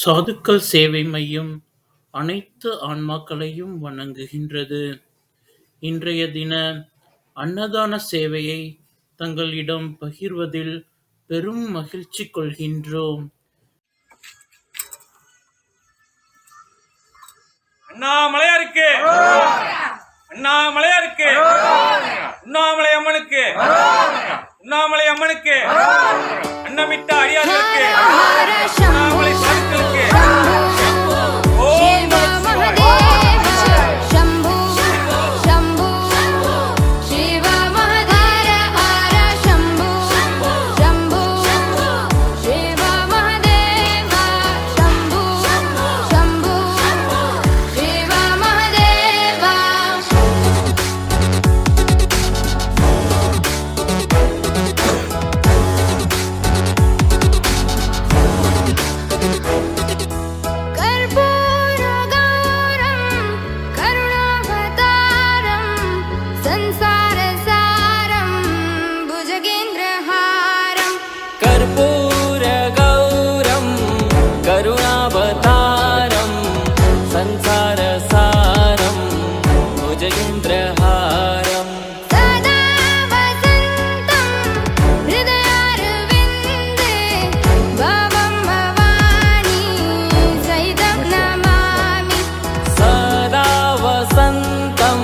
சாதுக்கள் சேவை மையம் அனைத்து ஆன்மாக்களையும் வணங்குகின்றது. இன்றைய தின அன்னதான சேவையை தங்களிடம் பகிர்வதில் பெரும் மகிழ்ச்சி கொள்கின்றோம். அண்ணாமலையாருக்கு அண்ணாமலையாருக்கு உண்ணாமலை அம்மனுக்கு உண்ணாமலை அம்மனுக்கு அன்னமிட்ட அடியார்களுக்கு அண்ணாமலை சாதுக்களுக்கு ஓம் करुणावतारं संसारसारं भुजगेन्द्रहारं सदा वसन्तं हृदयारविन्दे भवं भवानी सहितं नमामि सदा वसन्तं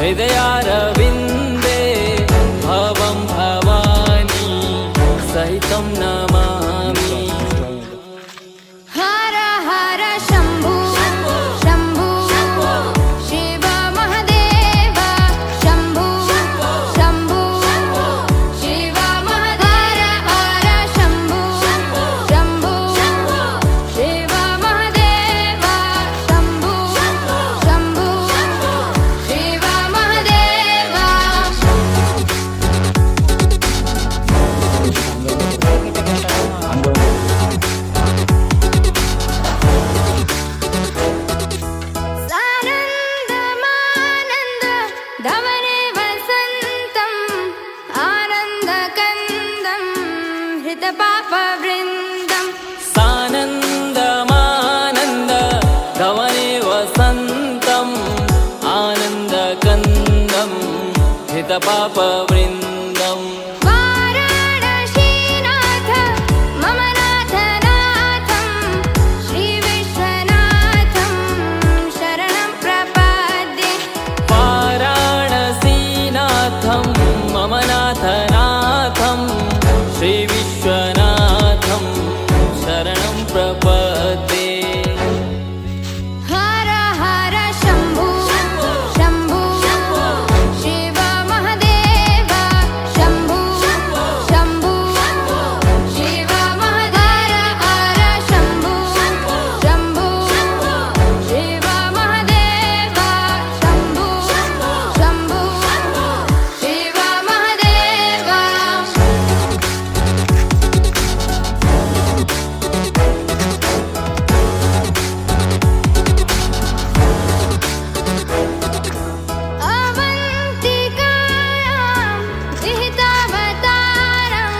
हृदयारविन्दे भवं भवानी सहितं नमामि हर हर शम्भो शम्भो शिव महादेव शम्भो शम्भो शिव महादेव हर शम्भो शम्भो शिव महादेव शम्भो शम्भो शिव महादेव सानन्दमानन्द धवने वसन्तम् आनन्दकन्दं हृतपापवृन्दम् सानन्दमानन्द धवने वसन्तम् आनन्दकन्दं हितपापवृन्दम् वाराणसीनाथ मम नाथनाथं श्रीविश्वनाथं शरणं प्रपद्ये वाराणसीनाथं मम नाथनाथं श्रीविश्वनाथं शरणं प्रपद्ये हर हर शम्भो शम्भो शिव महादेव शम्भो शम्भो शिव महादेव हर शम्भो शम्भो शिव महादेव शम्भो शम्भो शिव महादेव अवन्तिकायां विहितावतारं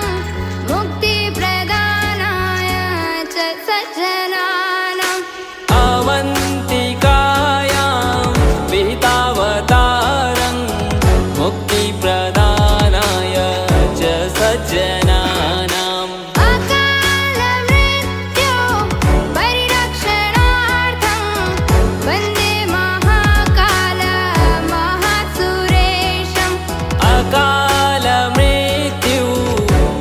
मुक्तिप्रदानाय च सज्जनानाम् अवन्तिकायां विहितावतारं मुक्तिप्रदानाय च सज्जनानाम् अकालमृत्यो परिरक्षणार्थं वन्दे महाकाल महासुरेशम् अकालमृत्यु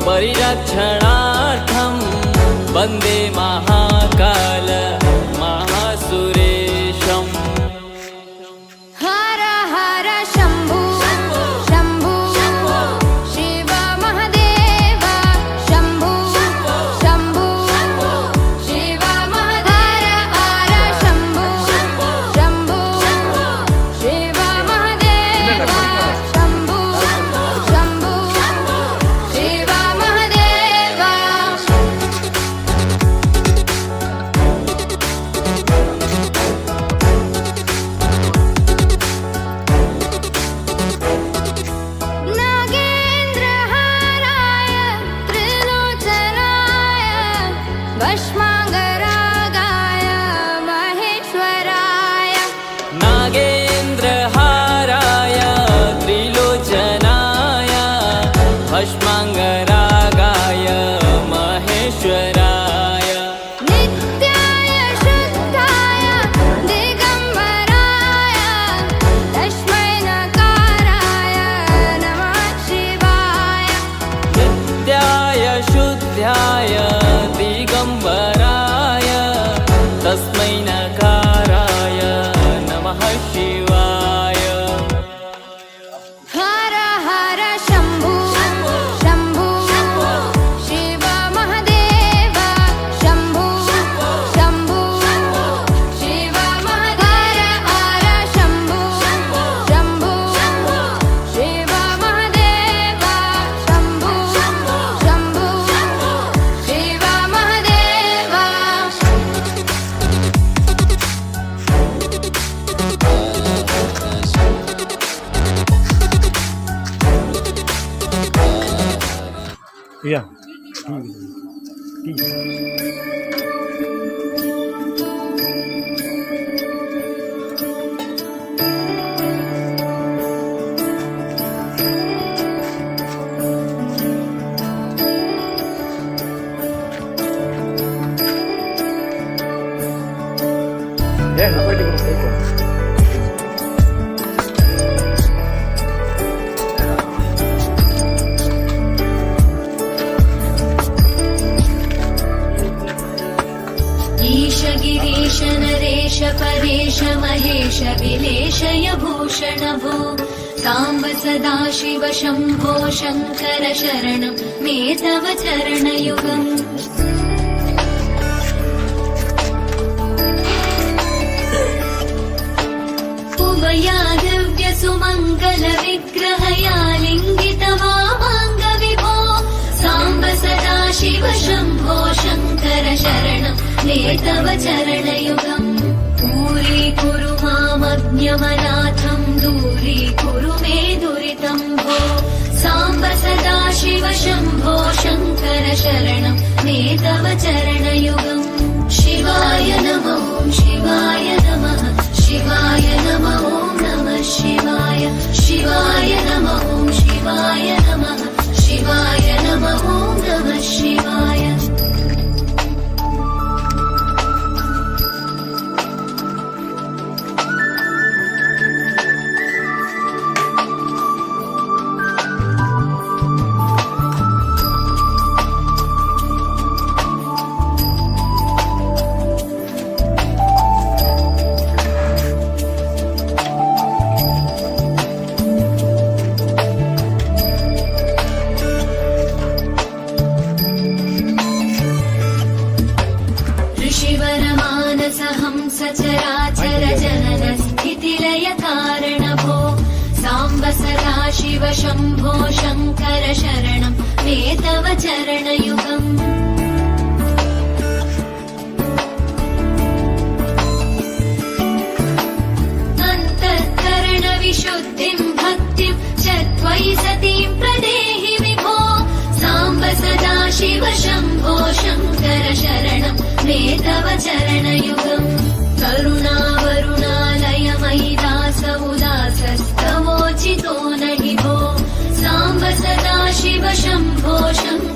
परिरक्षणार्थं वन्दे महाकाल महासुरेशम् हर हर शम्भो शम्भो शिव महादेव शम्भो शम्भो शिव महादेव हर शम्भो शम्भो शिव महादेव शम्भो शम्भो शिव महादेव नागेन्द्रहाराय त्रिलोचनाय भस्माङ्गरागाय नागाय महेश्वराय नागेन्द्रहाराय त्रिलोचनाय भस्माङ्गरागाय महेश्वराय नित्याय शुद्धाय दिगम्बराय तस्मै नकाराय नमः शिवाय नित्याय शुद्धाय दिगम्बराय तस्मै नकाराय नमः शिवाय हर हर शम्भु शम्भु शिव महादेव शम्भु शम्भु शिव महादेव हर शम्भु शम्भु शिव महादेव शम्भु शम्भु शिव महादेव Yeah. ईश गिरीश नरेश परेश महेश विलेशय भूषण भो साम्ब सदा शिव शम्भो शङ्कर शरणं मे तव चरणयुगम् उमया दिव्य सुमङ्गल विग्रहया लिङ्गित वामाङ्ग विभो साम्ब सदा शिव शम्भो शङ्कर शरणं मे तव चरणयुगम् दूरीकुरु मामज्ञमनाथं दूरीकुरु मे दुरितं भो साम्ब सदा शिव शम्भो शङ्कर शरणं मे तव चरणयुगम् शिवाय नमः शिवाय नमः शिवाय नमः नमः शिवाय शिवाय नमः शिवाय नमः शिवाय नमः नमः शिवाय ऋषिवरमानसहंस चराचर जनन स्थितिलय कारण भो साम्ब सदा शिव शम्भो शङ्कर शरणं मे तव चरणयुगम् अन्तःकरणविशुद्धिं भक्तिं च त्वयि सतीं प्रदेहि विभो साम्ब सदा शिव शम्भो शङ्कर शरणं मे तव चरणयुगम् करुणावरुणालयमयि दास उदासस्तवोचितो न हि भो साम्ब सदा शिव शम्भो शङ्कर